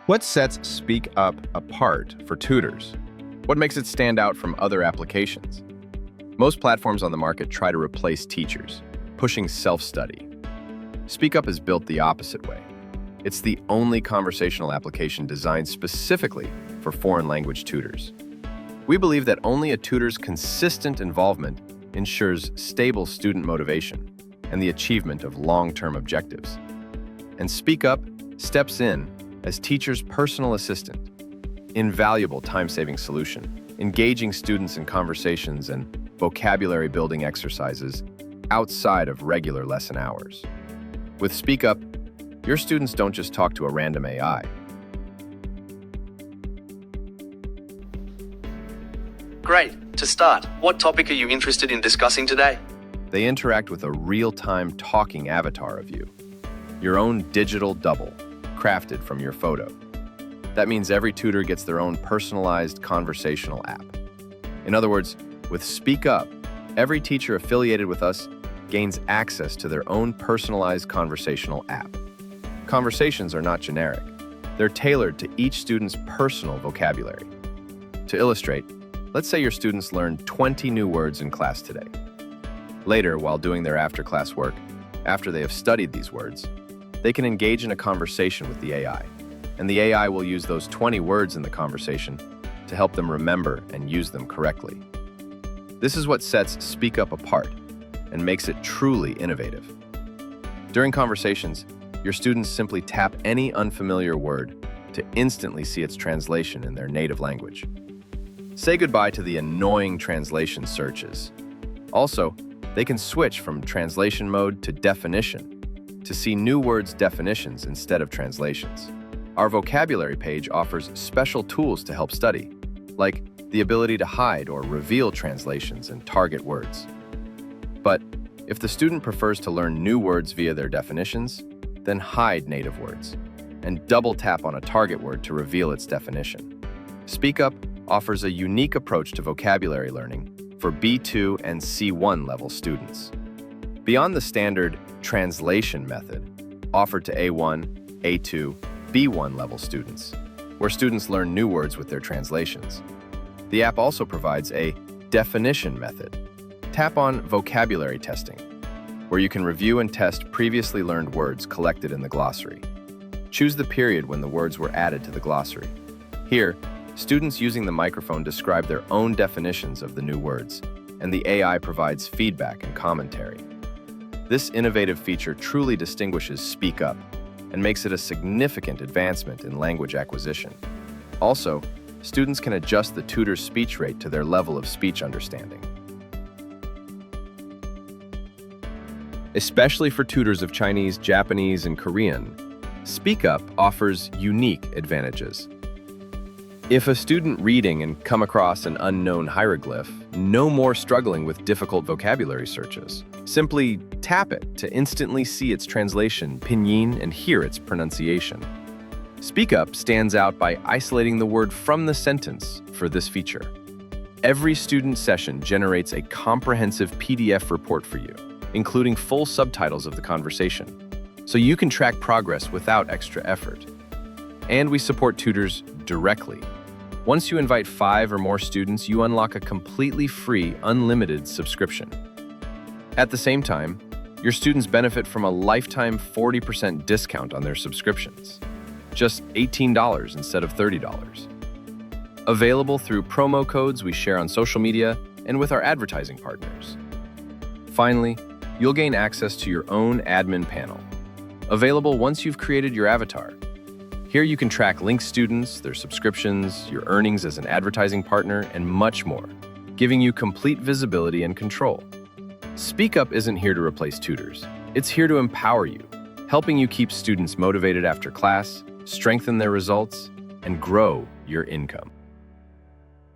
What sets Speak Up apart for tutors? What makes it stand out from other applications? Most platforms on the market try to replace teachers, pushing self-study. Speak Up is built the opposite way. It's the only conversational application designed specifically for foreign language tutors. We believe that only a tutor's consistent involvement ensures stable student motivation and the achievement of long-term objectives. And Speak Up steps in as teacher's personal assistant, invaluable time-saving solution, engaging students in conversations and vocabulary-building exercises outside of regular lesson hours. With Speak Up, your students don't just talk to a random AI. Great. To start, what topic are you interested in discussing today? They interact with a real-time talking avatar of you, your own digital double, crafted from your photo. That means every tutor gets their own personalized conversational app. In other words, with Speak Up, every teacher affiliated with us gains access to their own personalized conversational app. Conversations are not generic. They're tailored to each student's personal vocabulary. To illustrate, let's say your students learned 20 new words in class today. Later, while doing their after-class work, after they have studied these words, they can engage in a conversation with the AI, and the AI will use those 20 words in the conversation to help them remember and use them correctly. This is what sets Speak Up apart and makes it truly innovative. During conversations, your students simply tap any unfamiliar word to instantly see its translation in their native language. Say goodbye to the annoying translation searches. Also, they can switch from translation mode to definition to see new words' definitions instead of translations. Our vocabulary page offers special tools to help study, like the ability to hide or reveal translations and target words. But if the student prefers to learn new words via their definitions, then hide native words and double tap on a target word to reveal its definition. Speak Up offers a unique approach to vocabulary learning for B2 and C1 level students. Beyond the standard translation method offered to A1, A2, B1 level students, where students learn new words with their translations, the app also provides a definition method. Tap on vocabulary testing, where you can review and test previously learned words collected in the glossary. Choose the period when the words were added to the glossary. Here, students using the microphone describe their own definitions of the new words, and the AI provides feedback and commentary. This innovative feature truly distinguishes Speak Up and makes it a significant advancement in language acquisition. Also, students can adjust the tutor's speech rate to their level of speech understanding. Especially for tutors of Chinese, Japanese, and Korean, Speak Up offers unique advantages. If a student reading and come across an unknown hieroglyph, no more struggling with difficult vocabulary searches. Simply tap it to instantly see its translation, pinyin, and hear its pronunciation. Speak Up stands out by isolating the word from the sentence for this feature. Every student session generates a comprehensive PDF report for you, including full subtitles of the conversation, so you can track progress without extra effort. And we support tutors directly. Once you invite 5 or more students, you unlock a completely free, unlimited subscription. At the same time, your students benefit from a lifetime 40% discount on their subscriptions, just $18 instead of $30. Available through promo codes we share on social media and with our advertising partners. Finally, you'll gain access to your own admin panel, available once you've created your avatar. Here you can track linked students, their subscriptions, your earnings as an advertising partner, and much more, giving you complete visibility and control. Speak Up isn't here to replace tutors. It's here to empower you, helping you keep students motivated after class, strengthen their results, and grow your income.